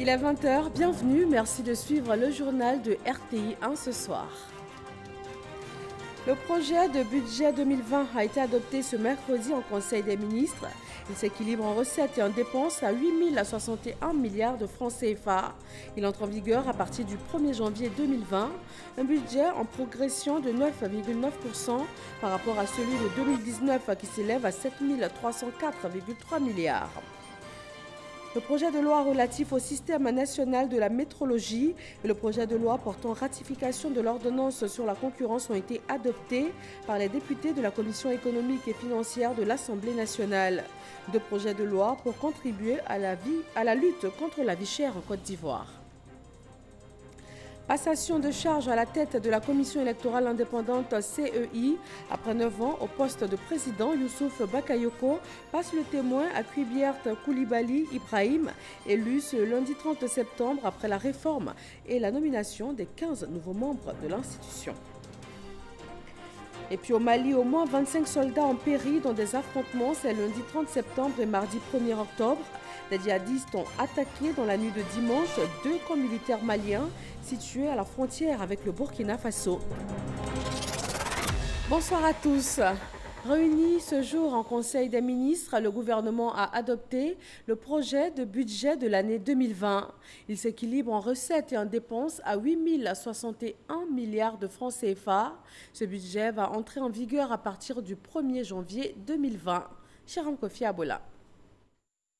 Il est 20 h, bienvenue, merci de suivre le journal de RTI 1 ce soir. Le projet de budget 2020 a été adopté ce mercredi en Conseil des ministres. Il s'équilibre en recettes et en dépenses à 8 061 milliards de francs CFA. Il entre en vigueur à partir du 1er janvier 2020. Un budget en progression de 9,9% par rapport à celui de 2019 qui s'élève à 7 304,3 milliards. Le projet de loi relatif au système national de la métrologie et le projet de loi portant ratification de l'ordonnance sur la concurrence ont été adoptés par les députés de la Commission économique et financière de l'Assemblée nationale. Deux projets de loi pour contribuer à la lutte contre la vie chère en Côte d'Ivoire. Passation de charge à la tête de la Commission électorale indépendante CEI. Après 9 ans au poste de président, Youssouf Bakayoko passe le témoin à Kuibiert Koulibaly Ibrahim, élu ce lundi 30 septembre après la réforme et la nomination des 15 nouveaux membres de l'institution. Et puis au Mali, au moins 25 soldats ont péri dans des affrontements ces lundi 30 septembre et mardi 1er octobre. Des djihadistes ont attaqué dans la nuit de dimanche 2 camps militaires maliens situés à la frontière avec le Burkina Faso. Bonsoir à tous. Réuni ce jour en Conseil des ministres, le gouvernement a adopté le projet de budget de l'année 2020. Il s'équilibre en recettes et en dépenses à 8 061 milliards de francs CFA. Ce budget va entrer en vigueur à partir du 1er janvier 2020. Chiram Kofi Abola.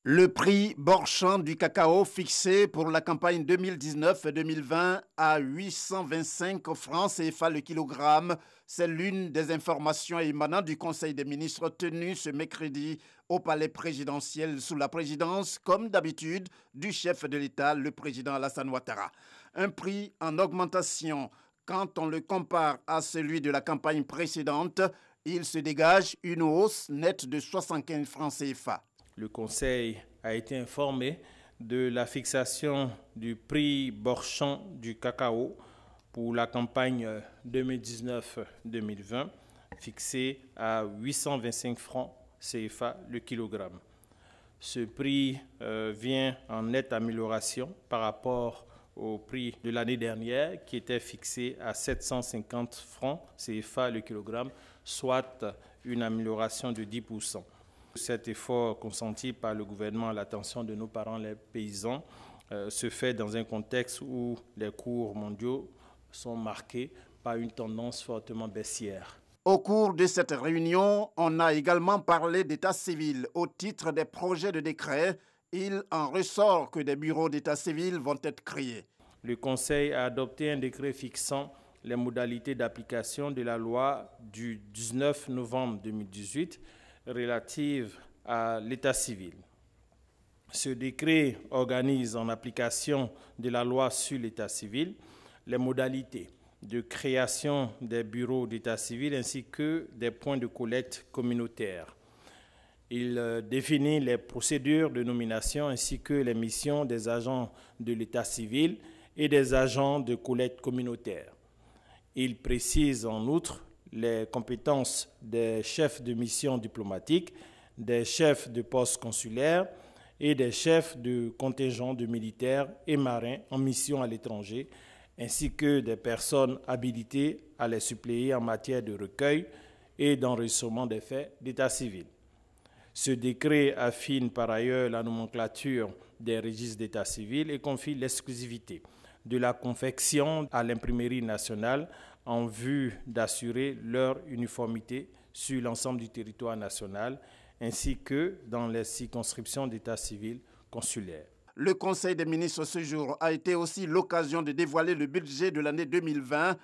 Le prix Borchamp du cacao fixé pour la campagne 2019-2020 à 825 francs CFA le kilogramme, c'est l'une des informations émanant du Conseil des ministres tenu ce mercredi au palais présidentiel sous la présidence, comme d'habitude, du chef de l'État, le président Alassane Ouattara. Un prix en augmentation quand on le compare à celui de la campagne précédente, il se dégage une hausse nette de 75 francs CFA. Le Conseil a été informé de la fixation du prix Borchamp du cacao pour la campagne 2019-2020, fixé à 825 francs CFA le kilogramme. Ce prix vient en nette amélioration par rapport au prix de l'année dernière qui était fixé à 750 francs CFA le kilogramme, soit une amélioration de 10%. Cet effort consenti par le gouvernement à l'attention de nos parents, les paysans, se fait dans un contexte où les cours mondiaux sont marqués par une tendance fortement baissière. Au cours de cette réunion, on a également parlé d'état civil. Au titre des projets de décret, il en ressort que des bureaux d'état civil vont être créés. Le Conseil a adopté un décret fixant les modalités d'application de la loi du 19 novembre 2018 relative à l'état civil. Ce décret organise en application de la loi sur l'état civil les modalités de création des bureaux d'état civil ainsi que des points de collecte communautaires. Il définit les procédures de nomination ainsi que les missions des agents de l'état civil et des agents de collecte communautaire. Il précise en outre les compétences des chefs de mission diplomatique, des chefs de poste consulaire et des chefs de contingent de militaires et marins en mission à l'étranger, ainsi que des personnes habilitées à les suppléer en matière de recueil et d'enregistrement des faits d'état civil. Ce décret affine par ailleurs la nomenclature des registres d'état civil et confie l'exclusivité de la confection à l'imprimerie nationale en vue d'assurer leur uniformité sur l'ensemble du territoire national, ainsi que dans les circonscriptions d'état civil consulaire. Le Conseil des ministres ce jour a été aussi l'occasion de dévoiler le budget de l'année 2020,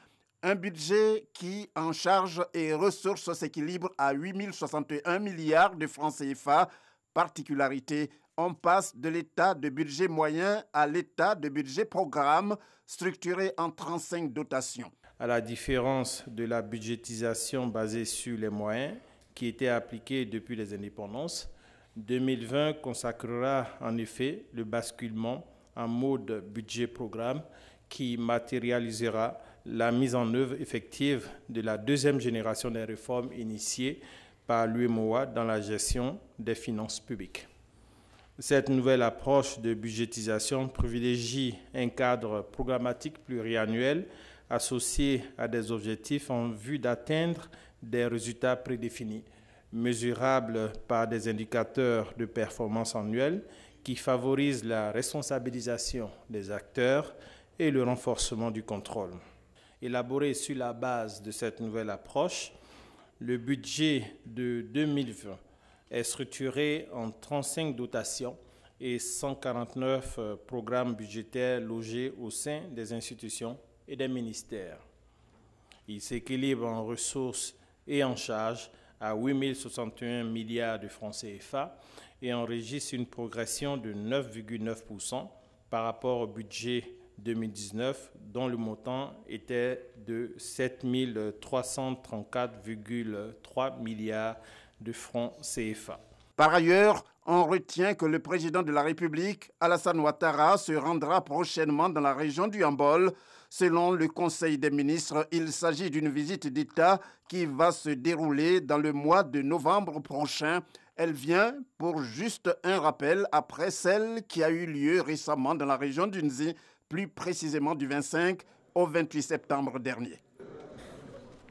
un budget qui, en charge et ressources, s'équilibre à 8 061 milliards de francs CFA. Particularité, on passe de l'état de budget moyen à l'état de budget programme, structuré en 35 dotations. À la différence de la budgétisation basée sur les moyens qui était appliquée depuis les indépendances, 2020 consacrera en effet le basculement en mode budget-programme qui matérialisera la mise en œuvre effective de la deuxième génération des réformes initiées par l'UEMOA dans la gestion des finances publiques. Cette nouvelle approche de budgétisation privilégie un cadre programmatique pluriannuel associé à des objectifs en vue d'atteindre des résultats prédéfinis, mesurables par des indicateurs de performance annuels qui favorisent la responsabilisation des acteurs et le renforcement du contrôle. Élaboré sur la base de cette nouvelle approche, le budget de 2020 est structuré en 35 dotations et 149 programmes budgétaires logés au sein des institutions et des ministères. Il s'équilibre en ressources et en charges à 8 061 milliards de francs CFA et enregistre une progression de 9,9% par rapport au budget 2019, dont le montant était de 7 334,3 milliards de francs CFA. Par ailleurs, on retient que le président de la République, Alassane Ouattara, se rendra prochainement dans la région du Yambol. Selon le Conseil des ministres, il s'agit d'une visite d'État qui va se dérouler dans le mois de novembre prochain. Elle vient pour juste un rappel après celle qui a eu lieu récemment dans la région d'Unzi, plus précisément du 25 au 28 septembre dernier.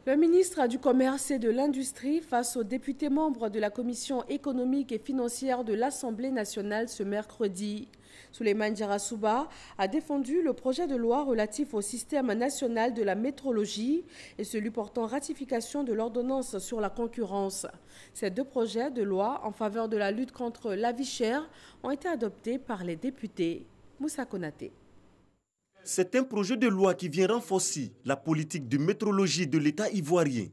Le ministre du Commerce et de l'Industrie face aux députés membres de la Commission économique et financière de l'Assemblée nationale ce mercredi. Souleymane Diarra a défendu le projet de loi relatif au système national de la métrologie et celui portant ratification de l'ordonnance sur la concurrence. Ces deux projets de loi en faveur de la lutte contre la vie chère ont été adoptés par les députés. Moussa Konaté. C'est un projet de loi qui vient renforcer la politique de métrologie de l'État ivoirien.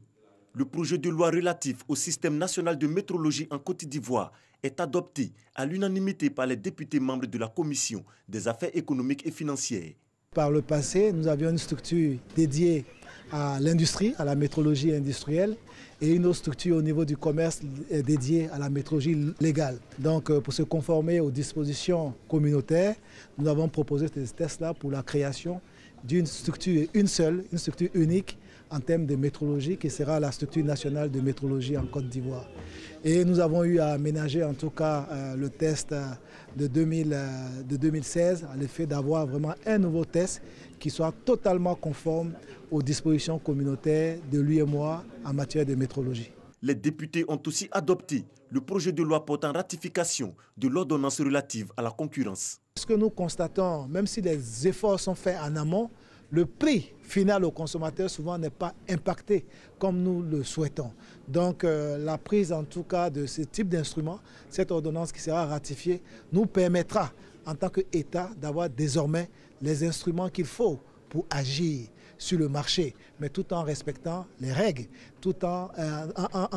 Le projet de loi relatif au système national de métrologie en Côte d'Ivoire est adopté à l'unanimité par les députés membres de la Commission des affaires économiques et financières. Par le passé, nous avions une structure dédiée à l'industrie, à la métrologie industrielle, et une autre structure au niveau du commerce dédiée à la métrologie légale. Donc, pour se conformer aux dispositions communautaires, nous avons proposé ces tests-là pour la création d'une structure, une structure unique en termes de métrologie, qui sera la structure nationale de métrologie en Côte d'Ivoire. Et nous avons eu à aménager en tout cas le test de 2016, à l'effet d'avoir vraiment un nouveau test qui soit totalement conforme aux dispositions communautaires de l'UEMOA en matière de métrologie. Les députés ont aussi adopté le projet de loi portant ratification de l'ordonnance relative à la concurrence. Ce que nous constatons, même si les efforts sont faits en amont, le prix final au consommateur souvent n'est pas impacté comme nous le souhaitons. Donc la prise en tout cas de ce type d'instrument, cette ordonnance qui sera ratifiée, nous permettra en tant qu'État d'avoir désormais les instruments qu'il faut pour agir sur le marché, mais tout en respectant les règles, tout en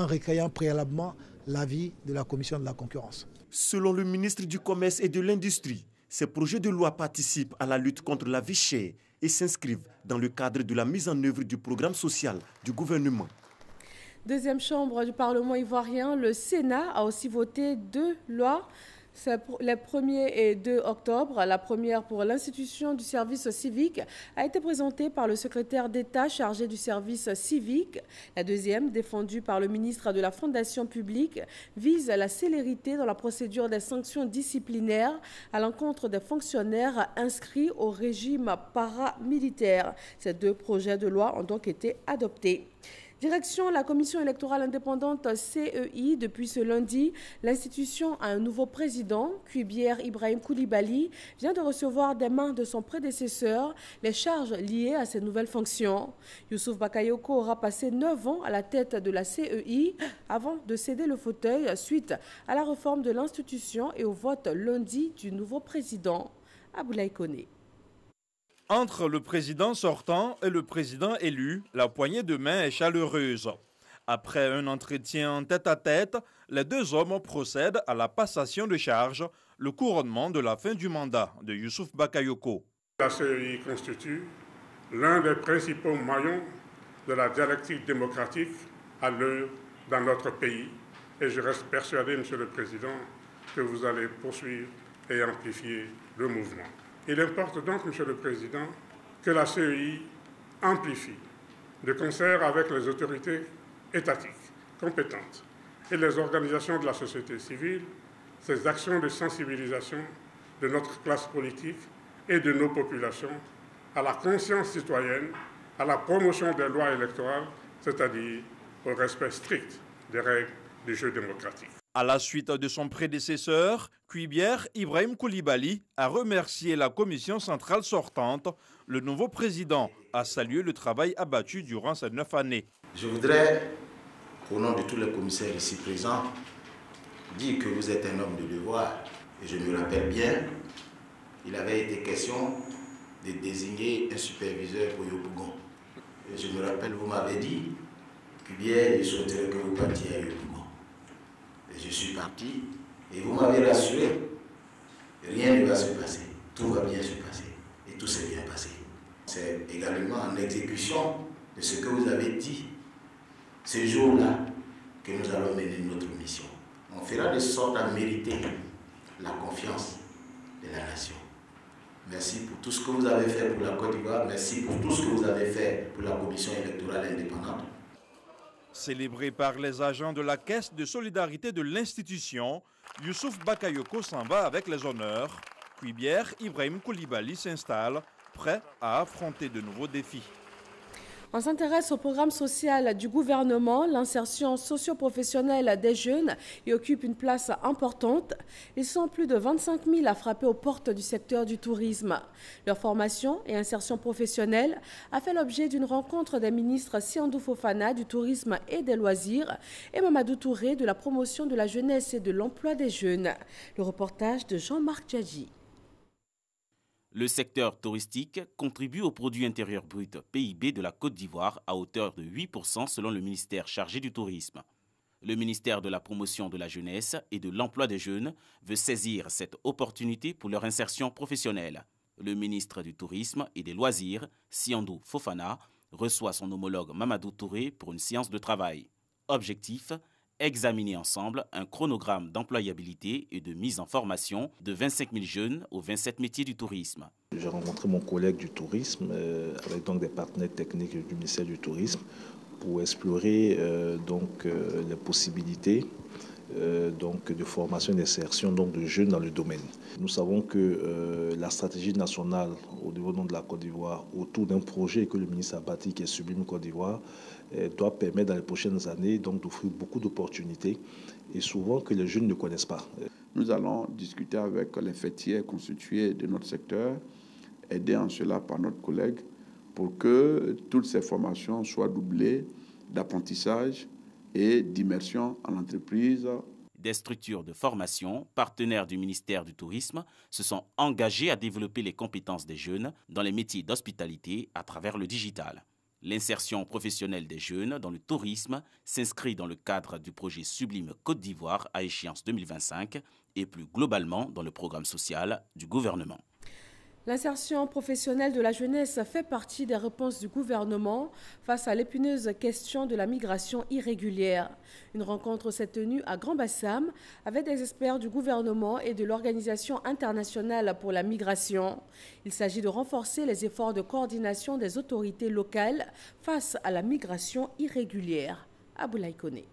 recueillant préalablement l'avis de la Commission de la concurrence. Selon le ministre du Commerce et de l'Industrie, ces projets de loi participent à la lutte contre la vie chère et s'inscrivent dans le cadre de la mise en œuvre du programme social du gouvernement. Deuxième chambre du Parlement ivoirien, le Sénat a aussi voté deux lois. Les 1er et 2 octobre, la première pour l'institution du service civique a été présentée par le secrétaire d'État chargé du service civique. La deuxième, défendue par le ministre de la Fondation publique, vise la célérité dans la procédure des sanctions disciplinaires à l'encontre des fonctionnaires inscrits au régime paramilitaire. Ces deux projets de loi ont donc été adoptés. Direction la Commission électorale indépendante CEI. Depuis ce lundi, l'institution a un nouveau président. Cuibière Ibrahim Koulibaly vient de recevoir des mains de son prédécesseur les charges liées à ses nouvelles fonctions. Youssouf Bakayoko aura passé 9 ans à la tête de la CEI avant de céder le fauteuil suite à la réforme de l'institution et au vote lundi du nouveau président. Aboulaye Koné. Entre le président sortant et le président élu, la poignée de main est chaleureuse. Après un entretien tête-à-tête, les deux hommes procèdent à la passation de charges, le couronnement de la fin du mandat de Youssouf Bakayoko. La CEI constitue l'un des principaux maillons de la dialectique démocratique à l'œuvre dans notre pays. Et je reste persuadé, Monsieur le Président, que vous allez poursuivre et amplifier le mouvement. Il importe donc, Monsieur le Président, que la CEI amplifie, de concert avec les autorités étatiques compétentes et les organisations de la société civile, ces actions de sensibilisation de notre classe politique et de nos populations à la conscience citoyenne, à la promotion des lois électorales, c'est-à-dire au respect strict des règles du jeu démocratique. À la suite de son prédécesseur, Cuilbière Ibrahim Koulibaly a remercié la commission centrale sortante. Le nouveau président a salué le travail abattu durant ces 9 années. Je voudrais, au nom de tous les commissaires ici présents, dire que vous êtes un homme de devoir. Et je me rappelle bien, il avait été question de désigner un superviseur pour Yopougon. Et je me rappelle, vous m'avez dit, Cuilbière, je souhaiterais que vous partiez à Yopougon. Et je suis parti et vous m'avez rassuré, rien ne va se passer, tout va bien se passer et tout s'est bien passé. C'est également en exécution de ce que vous avez dit ce jour-là que nous allons mener notre mission. On fera de sorte à mériter la confiance de la nation. Merci pour tout ce que vous avez fait pour la Côte d'Ivoire, merci pour tout ce que vous avez fait pour la Commission électorale indépendante. Célébré par les agents de la Caisse de solidarité de l'institution, Youssouf Bakayoko s'en va avec les honneurs. Cuilbière Ibrahim Koulibaly s'installe, prêt à affronter de nouveaux défis. On s'intéresse au programme social du gouvernement. L'insertion socio-professionnelle des jeunes y occupe une place importante. Ils sont plus de 25 000 à frapper aux portes du secteur du tourisme. Leur formation et insertion professionnelle a fait l'objet d'une rencontre des ministres Siandou Fofana du tourisme et des loisirs et Mamadou Touré de la promotion de la jeunesse et de l'emploi des jeunes. Le reportage de Jean-Marc Djadji. Le secteur touristique contribue au produit intérieur brut PIB de la Côte d'Ivoire à hauteur de 8% selon le ministère chargé du tourisme. Le ministère de la promotion de la jeunesse et de l'emploi des jeunes veut saisir cette opportunité pour leur insertion professionnelle. Le ministre du tourisme et des loisirs, Siandou Fofana, reçoit son homologue Mamadou Touré pour une séance de travail. Objectif : examiner ensemble un chronogramme d'employabilité et de mise en formation de 25 000 jeunes aux 27 métiers du tourisme. J'ai rencontré mon collègue du tourisme avec donc des partenaires techniques du ministère du tourisme pour explorer les possibilités de formation et d'insertion de jeunes dans le domaine. Nous savons que la stratégie nationale au niveau de la Côte d'Ivoire autour d'un projet que le ministre a bâti qui est Sublime Côte d'Ivoire doit permettre dans les prochaines années d'offrir beaucoup d'opportunités et souvent que les jeunes ne connaissent pas. Nous allons discuter avec les fêtiers constitués de notre secteur, aidés en cela par notre collègue, pour que toutes ces formations soient doublées d'apprentissage et d'immersion en entreprise. Des structures de formation, partenaires du ministère du Tourisme, se sont engagées à développer les compétences des jeunes dans les métiers d'hospitalité à travers le digital. L'insertion professionnelle des jeunes dans le tourisme s'inscrit dans le cadre du projet Sublime Côte d'Ivoire à échéance 2025 et plus globalement dans le programme social du gouvernement. L'insertion professionnelle de la jeunesse fait partie des réponses du gouvernement face à l'épineuse question de la migration irrégulière. Une rencontre s'est tenue à Grand-Bassam avec des experts du gouvernement et de l'Organisation internationale pour la migration. Il s'agit de renforcer les efforts de coordination des autorités locales face à la migration irrégulière. Aboulaye Koné.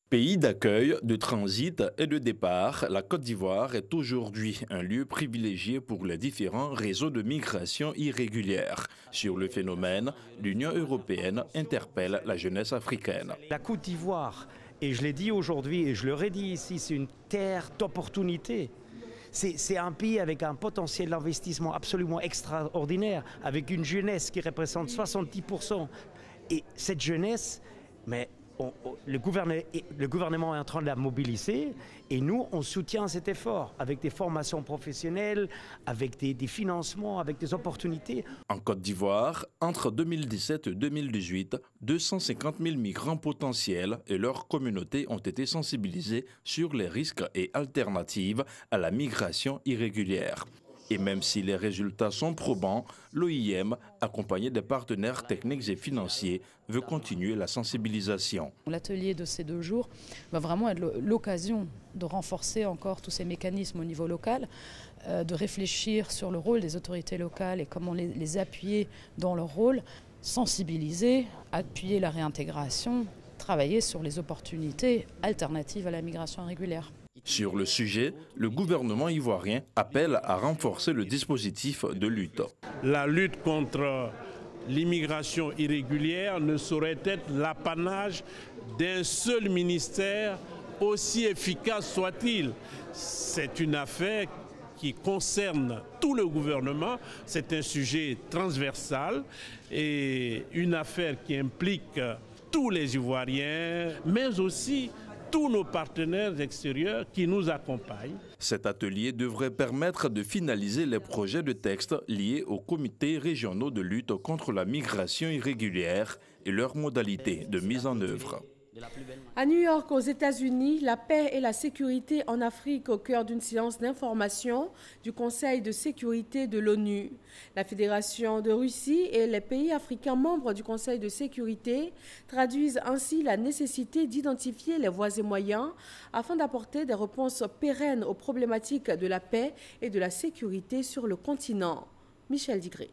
Pays d'accueil, de transit et de départ, la Côte d'Ivoire est aujourd'hui un lieu privilégié pour les différents réseaux de migration irrégulière. Sur le phénomène, l'Union européenne interpelle la jeunesse africaine. La Côte d'Ivoire, et je l'ai dit aujourd'hui et je le redis ici, c'est une terre d'opportunités. C'est un pays avec un potentiel d'investissement absolument extraordinaire, avec une jeunesse qui représente 70%. Et cette jeunesse, le gouvernement est en train de la mobiliser et nous, on soutient cet effort avec des formations professionnelles, avec des financements, avec des opportunités. En Côte d'Ivoire, entre 2017 et 2018, 250 000 migrants potentiels et leurs communautés ont été sensibilisés sur les risques et alternatives à la migration irrégulière. Et même si les résultats sont probants, l'OIM, accompagné des partenaires techniques et financiers, veut continuer la sensibilisation. L'atelier de ces 2 jours va vraiment être l'occasion de renforcer encore tous ces mécanismes au niveau local, de réfléchir sur le rôle des autorités locales et comment les appuyer dans leur rôle, sensibiliser, appuyer la réintégration, travailler sur les opportunités alternatives à la migration irrégulière. Sur le sujet, le gouvernement ivoirien appelle à renforcer le dispositif de lutte. La lutte contre l'immigration irrégulière ne saurait être l'apanage d'un seul ministère, aussi efficace soit-il. C'est une affaire qui concerne tout le gouvernement, c'est un sujet transversal et une affaire qui implique tous les Ivoiriens, mais aussi tous nos partenaires extérieurs qui nous accompagnent. Cet atelier devrait permettre de finaliser les projets de texte liés aux comités régionaux de lutte contre la migration irrégulière et leurs modalités de mise en œuvre. À New York, aux États-Unis, la paix et la sécurité en Afrique au cœur d'une séance d'information du Conseil de sécurité de l'ONU. La Fédération de Russie et les pays africains membres du Conseil de sécurité traduisent ainsi la nécessité d'identifier les voies et moyens afin d'apporter des réponses pérennes aux problématiques de la paix et de la sécurité sur le continent. Michel Digré.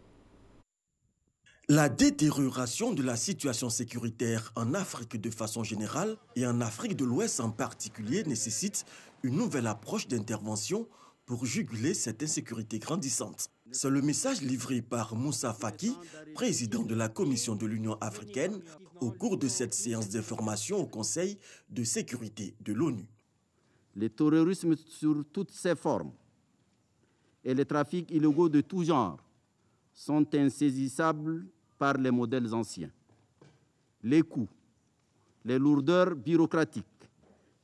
La détérioration de la situation sécuritaire en Afrique de façon générale et en Afrique de l'Ouest en particulier nécessite une nouvelle approche d'intervention pour juguler cette insécurité grandissante. C'est le message livré par Moussa Faki, président de la Commission de l'Union africaine, au cours de cette séance d'information au Conseil de sécurité de l'ONU. Le terrorisme sur toutes ses formes et les trafics illégaux de tout genre sont insaisissables par les modèles anciens. Les coûts, les lourdeurs bureaucratiques,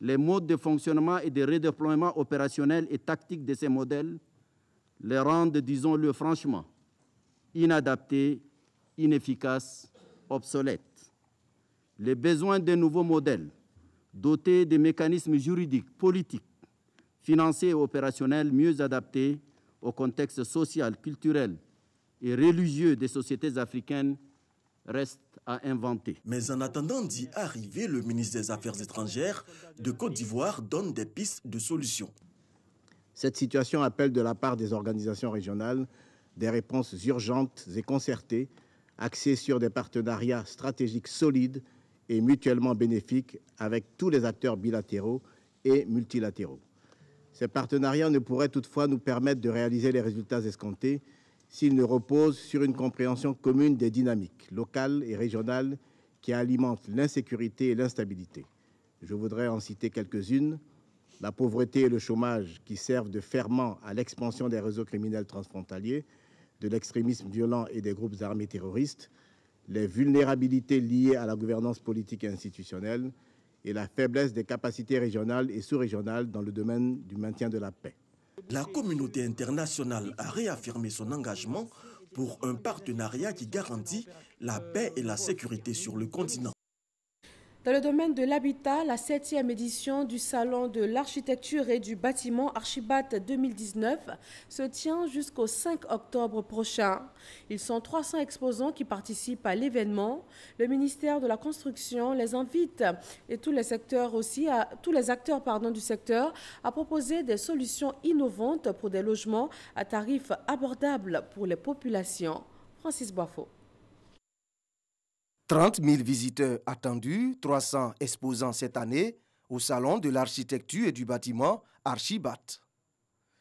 les modes de fonctionnement et de redéploiement opérationnel et tactique de ces modèles les rendent, disons-le franchement, inadaptés, inefficaces, obsolètes. Les besoins de nouveaux modèles, dotés de mécanismes juridiques, politiques, financiers et opérationnels mieux adaptés au contexte social, culturel et religieux des sociétés africaines reste à inventer. Mais en attendant d'y arriver, le ministre des Affaires étrangères de Côte d'Ivoire donne des pistes de solutions. Cette situation appelle de la part des organisations régionales des réponses urgentes et concertées, axées sur des partenariats stratégiques solides et mutuellement bénéfiques avec tous les acteurs bilatéraux et multilatéraux. Ces partenariats ne pourraient toutefois nous permettre de réaliser les résultats escomptés s'il ne repose sur une compréhension commune des dynamiques locales et régionales qui alimentent l'insécurité et l'instabilité. Je voudrais en citer quelques-unes. La pauvreté et le chômage qui servent de ferment à l'expansion des réseaux criminels transfrontaliers, de l'extrémisme violent et des groupes armés terroristes, les vulnérabilités liées à la gouvernance politique et institutionnelle et la faiblesse des capacités régionales et sous-régionales dans le domaine du maintien de la paix. La communauté internationale a réaffirmé son engagement pour un partenariat qui garantit la paix et la sécurité sur le continent. Dans le domaine de l'habitat, la 7e édition du Salon de l'architecture et du bâtiment Archibat 2019 se tient jusqu'au 5 octobre prochain. Ils sont 300 exposants qui participent à l'événement. Le ministère de la Construction les invite et tous les acteurs du secteur à proposer des solutions innovantes pour des logements à tarifs abordables pour les populations. Francis Boifo. 30 000 visiteurs attendus, 300 exposants cette année au Salon de l'architecture et du bâtiment Archibat.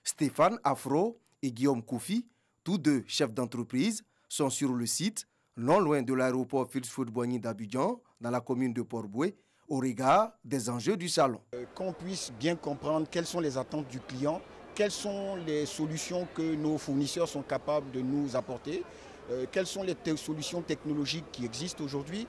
Stéphane Afro et Guillaume Koufi, tous deux chefs d'entreprise, sont sur le site, non loin de l'aéroport Félix Houphouët-Boigny d'Abidjan, dans la commune de Port-Bouët, au regard des enjeux du salon. Qu'on puisse bien comprendre quelles sont les attentes du client, quelles sont les solutions que nos fournisseurs sont capables de nous apporter, quelles sont les solutions technologiques qui existent aujourd'hui,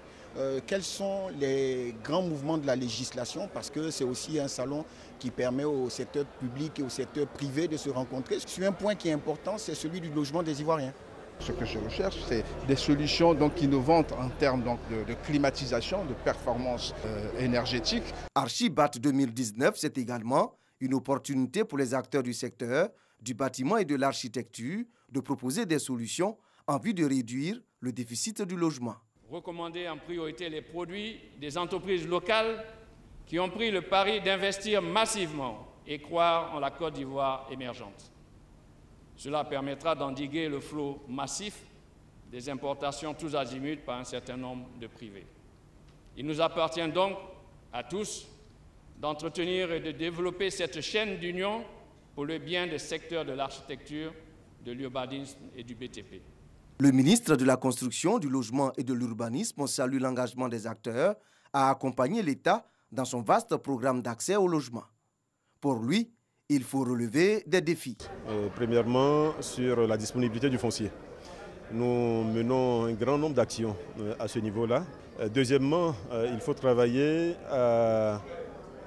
quels sont les grands mouvements de la législation, parce que c'est aussi un salon qui permet au secteur public et au secteur privé de se rencontrer. Sur un point qui est important, c'est celui du logement des Ivoiriens. Ce que je recherche, c'est des solutions innovantes en termes de climatisation, de performance énergétique. Archibat 2019, c'est également une opportunité pour les acteurs du secteur, du bâtiment et de l'architecture de proposer des solutions en vue de réduire le déficit du logement. Recommander en priorité les produits des entreprises locales qui ont pris le pari d'investir massivement et croire en la Côte d'Ivoire émergente. Cela permettra d'endiguer le flot massif des importations tous azimuts par un certain nombre de privés. Il nous appartient donc à tous d'entretenir et de développer cette chaîne d'union pour le bien des secteurs de l'architecture, de l'urbanisme et du BTP. Le ministre de la Construction, du Logement et de l'Urbanisme salue l'engagement des acteurs à accompagner l'État dans son vaste programme d'accès au logement. Pour lui, il faut relever des défis. Premièrement, sur la disponibilité du foncier. Nous menons un grand nombre d'actions à ce niveau-là. Deuxièmement, il faut travailler à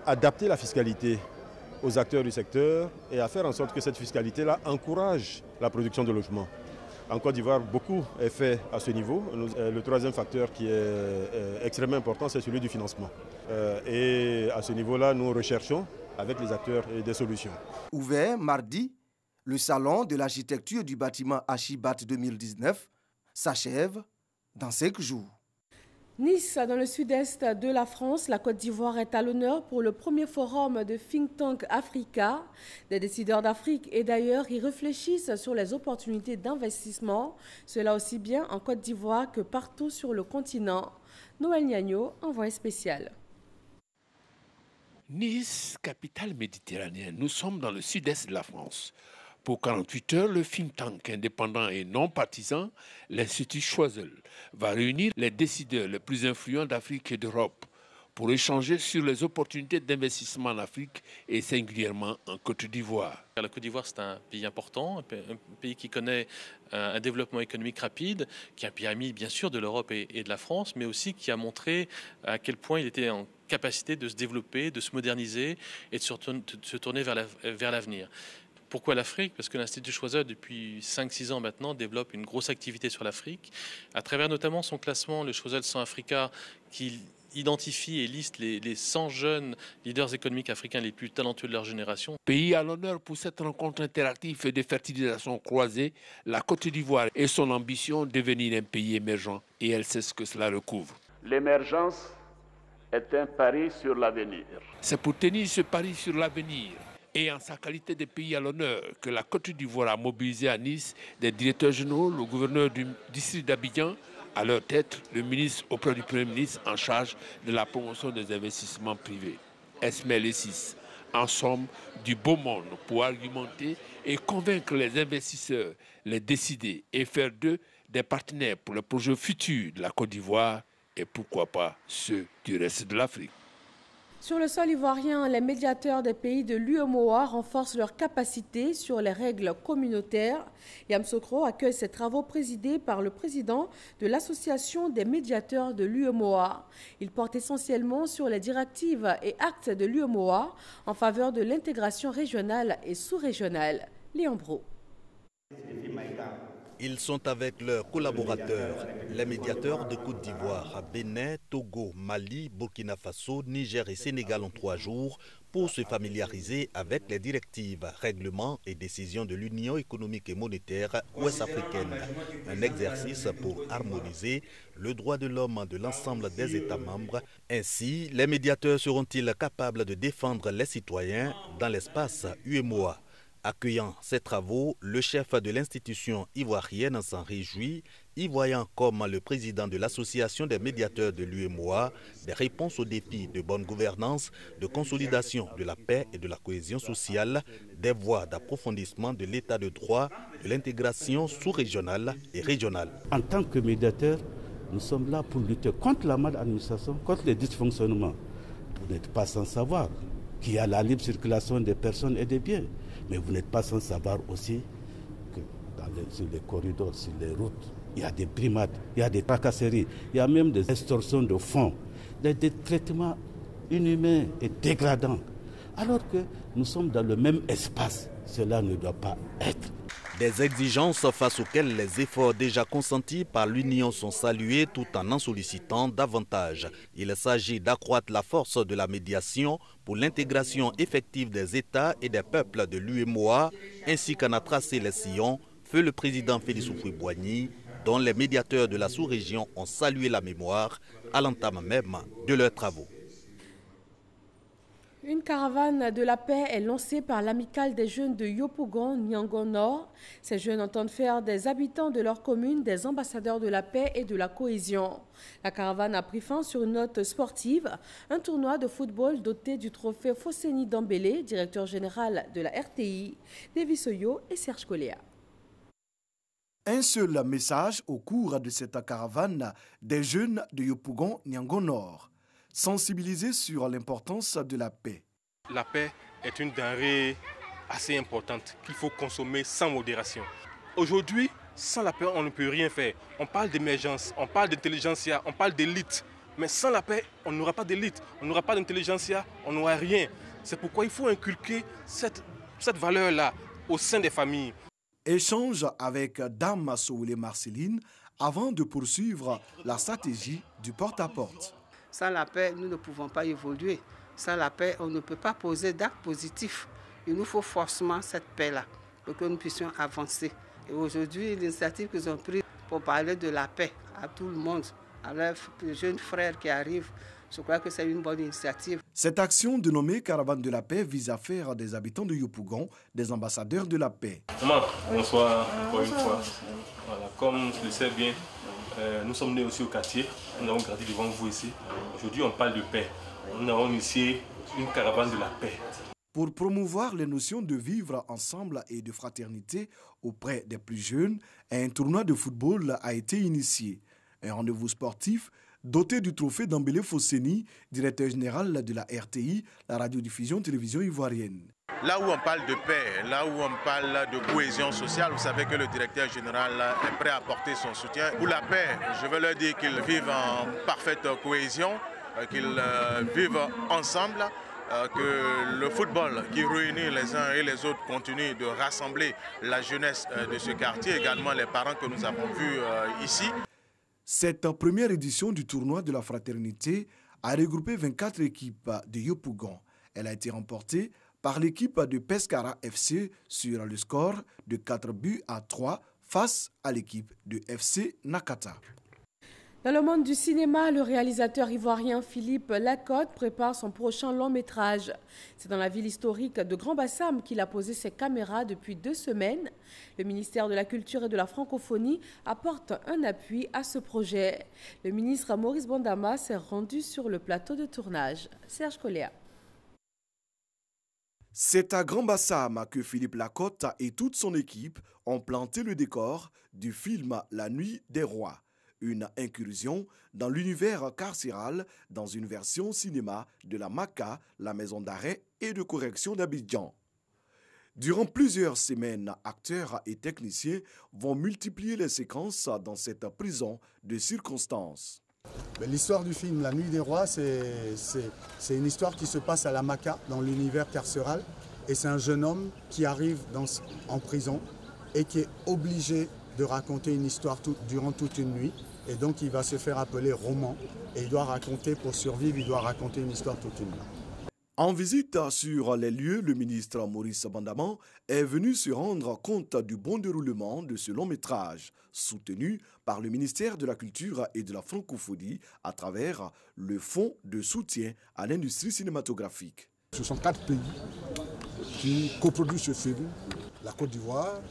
adapter la fiscalité aux acteurs du secteur et à faire en sorte que cette fiscalité-là encourage la production de logements. En Côte d'Ivoire, beaucoup est fait à ce niveau. Le troisième facteur qui est extrêmement important, c'est celui du financement. Et à ce niveau-là, nous recherchons avec les acteurs des solutions. Ouvert mardi, le salon de l'architecture du bâtiment Archibat 2019 s'achève dans 5 jours. Nice, dans le sud-est de la France, la Côte d'Ivoire est à l'honneur pour le premier forum de Think Tank Africa. Des décideurs d'Afrique et d'ailleurs y réfléchissent sur les opportunités d'investissement, cela aussi bien en Côte d'Ivoire que partout sur le continent. Noël Niagno, envoyé spécial. Nice, capitale méditerranéenne, nous sommes dans le sud-est de la France. Pour 48 heures, le think tank indépendant et non partisan, l'Institut Choiseul, va réunir les décideurs les plus influents d'Afrique et d'Europe pour échanger sur les opportunités d'investissement en Afrique et singulièrement en Côte d'Ivoire. La Côte d'Ivoire, c'est un pays important, un pays qui connaît un développement économique rapide, qui a permis bien sûr de l'Europe et de la France, mais aussi qui a montré à quel point il était en capacité de se développer, de se moderniser et de se tourner vers l'avenir. Pourquoi l'Afrique? Parce que l'Institut Choiseul, depuis 5-6 ans maintenant, développe une grosse activité sur l'Afrique, à travers notamment son classement, le Choiseul 100 Africa, qui identifie et liste les 100 jeunes leaders économiques africains les plus talentueux de leur génération. Pays à l'honneur pour cette rencontre interactive et de fertilisation croisée, la Côte d'Ivoire et son ambition de devenir un pays émergent, et elle sait ce que cela recouvre. L'émergence est un pari sur l'avenir. C'est pour tenir ce pari sur l'avenir et en sa qualité de pays à l'honneur que la Côte d'Ivoire a mobilisé à Nice des directeurs généraux, le gouverneur du district d'Abidjan, à leur tête le ministre auprès du Premier ministre en charge de la promotion des investissements privés. Esmaël Essis, en somme, du beau monde pour argumenter et convaincre les investisseurs, les décider et faire d'eux des partenaires pour le projet futur de la Côte d'Ivoire et pourquoi pas ceux du reste de l'Afrique. Sur le sol ivoirien, les médiateurs des pays de l'UEMOA renforcent leur capacité sur les règles communautaires. Yamoussoukro accueille ces travaux présidés par le président de l'association des médiateurs de l'UEMOA. Il porte essentiellement sur les directives et actes de l'UEMOA en faveur de l'intégration régionale et sous-régionale. Léon Bro. Ils sont avec leurs collaborateurs, les médiateurs de Côte d'Ivoire, Bénin, Togo, Mali, Burkina Faso, Niger et Sénégal en 3 jours pour se familiariser avec les directives, règlements et décisions de l'Union économique et monétaire ouest-africaine. Un exercice pour harmoniser le droit de l'homme de l'ensemble des États membres. Ainsi, les médiateurs seront-ils capables de défendre les citoyens dans l'espace UEMOA? Accueillant ces travaux, le chef de l'institution ivoirienne s'en réjouit, y voyant comme le président de l'association des médiateurs de l'UEMOA des réponses aux défis de bonne gouvernance, de consolidation de la paix et de la cohésion sociale, des voies d'approfondissement de l'état de droit, de l'intégration sous-régionale et régionale. En tant que médiateurs, nous sommes là pour lutter contre la maladministration, contre les dysfonctionnements. Vous n'êtes pas sans savoir qu'il y a la libre circulation des personnes et des biens. Mais vous n'êtes pas sans savoir aussi que sur les corridors, sur les routes, il y a des brimades, il y a des tracasseries, il y a même des extorsions de fonds, des traitements inhumains et dégradants. Alors que nous sommes dans le même espace, cela ne doit pas être. Des exigences face auxquelles les efforts déjà consentis par l'Union sont salués tout en sollicitant davantage. Il s'agit d'accroître la force de la médiation pour l'intégration effective des États et des peuples de l'UEMOA, ainsi qu'en a tracé les sillons, feu le président Félix Houphouët-Boigny, dont les médiateurs de la sous-région ont salué la mémoire à l'entame même de leurs travaux. Une caravane de la paix est lancée par l'amicale des jeunes de Yopougon, Niangon Nord. Ces jeunes entendent faire des habitants de leur commune des ambassadeurs de la paix et de la cohésion. La caravane a pris fin sur une note sportive, un tournoi de football doté du trophée Fosseni Dambélé, directeur général de la RTI, Davis Oyo et Serge Coléa. Un seul message au cours de cette caravane des jeunes de Yopougon, Niangon Nord. Sensibiliser sur l'importance de la paix. La paix est une denrée assez importante qu'il faut consommer sans modération. Aujourd'hui, sans la paix, on ne peut rien faire. On parle d'émergence, on parle d'intelligentsia, on parle d'élite. Mais sans la paix, on n'aura pas d'élite, on n'aura pas d'intelligentsia, on n'aura rien. C'est pourquoi il faut inculquer cette valeur-là au sein des familles. Échange avec Dame Soule Marceline avant de poursuivre la stratégie du porte-à-porte. Sans la paix, nous ne pouvons pas évoluer. Sans la paix, on ne peut pas poser d'actes positifs. Il nous faut forcément cette paix-là pour que nous puissions avancer. Et aujourd'hui, l'initiative qu'ils ont prise pour parler de la paix à tout le monde, à leurs jeunes frères qui arrivent, je crois que c'est une bonne initiative. Cette action dénommée Caravane de la paix vise à faire des habitants de Yopougon des ambassadeurs de la paix. Maman, bonsoir encore une fois. Voilà, comme tu le sais bien, nous sommes nés aussi au quartier, nous avons grandi devant vous ici. Aujourd'hui, on parle de paix. Nous avons initié une caravane de la paix. Pour promouvoir les notions de vivre ensemble et de fraternité auprès des plus jeunes, un tournoi de football a été initié. Un rendez-vous sportif doté du trophée Dambélé Fosseni, directeur général de la RTI, la radiodiffusion télévision ivoirienne. Là où on parle de paix, là où on parle de cohésion sociale, vous savez que le directeur général est prêt à apporter son soutien. Pour la paix, je veux leur dire qu'ils vivent en parfaite cohésion, qu'ils vivent ensemble, que le football qui réunit les uns et les autres continue de rassembler la jeunesse de ce quartier, également les parents que nous avons vus ici. Cette première édition du tournoi de la fraternité a regroupé 24 équipes de Yopougon. Elle a été remportée par l'équipe de Pescara FC sur le score de 4-3 face à l'équipe de FC Nakata. Dans le monde du cinéma, le réalisateur ivoirien Philippe Lacotte prépare son prochain long métrage. C'est dans la ville historique de Grand-Bassam qu'il a posé ses caméras depuis 2 semaines. Le ministère de la Culture et de la Francophonie apporte un appui à ce projet. Le ministre Maurice Bondama s'est rendu sur le plateau de tournage. Serge Coléa. C'est à Grand-Bassam que Philippe Lacotte et toute son équipe ont planté le décor du film La Nuit des Rois. Une incursion dans l'univers carcéral dans une version cinéma de la MACA, la maison d'arrêt et de correction d'Abidjan. Durant plusieurs semaines, acteurs et techniciens vont multiplier les séquences dans cette prison de circonstances. L'histoire du film La Nuit des Rois, c'est une histoire qui se passe à la MACA, dans l'univers carcéral. Et c'est un jeune homme qui arrive en prison et qui est obligé de raconter une histoire durant toute une nuit. Et donc il va se faire appeler Roman. Et il doit raconter, pour survivre, il doit raconter une histoire toute une nuit. En visite sur les lieux, le ministre Maurice Bondama est venu se rendre compte du bon déroulement de ce long métrage, soutenu par le ministère de la Culture et de la Francophonie à travers le Fonds de soutien à l'industrie cinématographique. Ce sont 4 pays qui coproduisent ce film, la Côte d'Ivoire,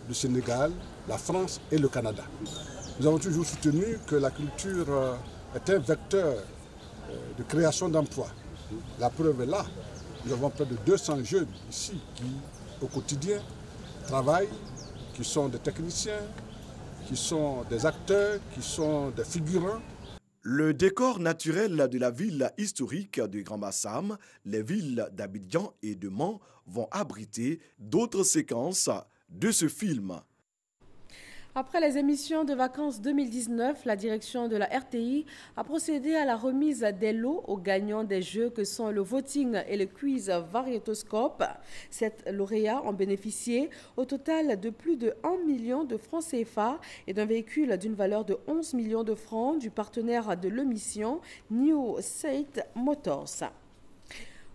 le Sénégal, la France et le Canada. Nous avons toujours soutenu que la culture est un vecteur de création d'emplois. La preuve est là. Nous avons près de 200 jeunes ici qui, au quotidien, travaillent, qui sont des techniciens, qui sont des acteurs, qui sont des figurants. Le décor naturel de la ville historique de Grand-Bassam, les villes d'Abidjan et de Mans vont abriter d'autres séquences de ce film. Après les émissions de vacances 2019, la direction de la RTI a procédé à la remise des lots aux gagnants des jeux que sont le voting et le quiz Variétoscope. 7 lauréats ont bénéficié au total de plus de 1 million de francs CFA et d'un véhicule d'une valeur de 11 millions de francs du partenaire de l'émission New Saint Motors.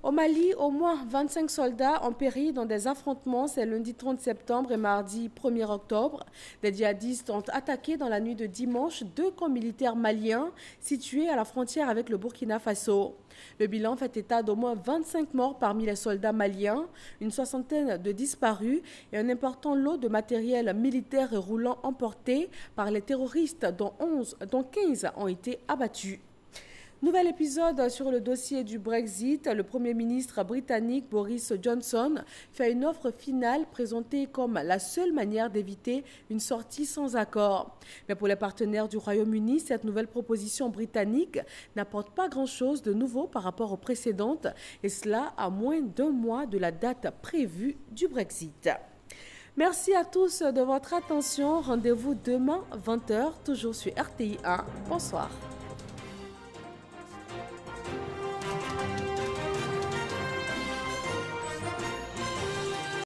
Au Mali, au moins 25 soldats ont péri dans des affrontements ces lundi 30 septembre et mardi 1er octobre. Des djihadistes ont attaqué dans la nuit de dimanche 2 camps militaires maliens situés à la frontière avec le Burkina Faso. Le bilan fait état d'au moins 25 morts parmi les soldats maliens, une soixantaine de disparus et un important lot de matériel militaire et roulant emporté par les terroristes dont 15 ont été abattus. Nouvel épisode sur le dossier du Brexit. Le Premier ministre britannique Boris Johnson fait une offre finale présentée comme la seule manière d'éviter une sortie sans accord. Mais pour les partenaires du Royaume-Uni, cette nouvelle proposition britannique n'apporte pas grand-chose de nouveau par rapport aux précédentes, et cela à moins d'1 mois de la date prévue du Brexit. Merci à tous de votre attention. Rendez-vous demain 20h, toujours sur RTI 1. Bonsoir.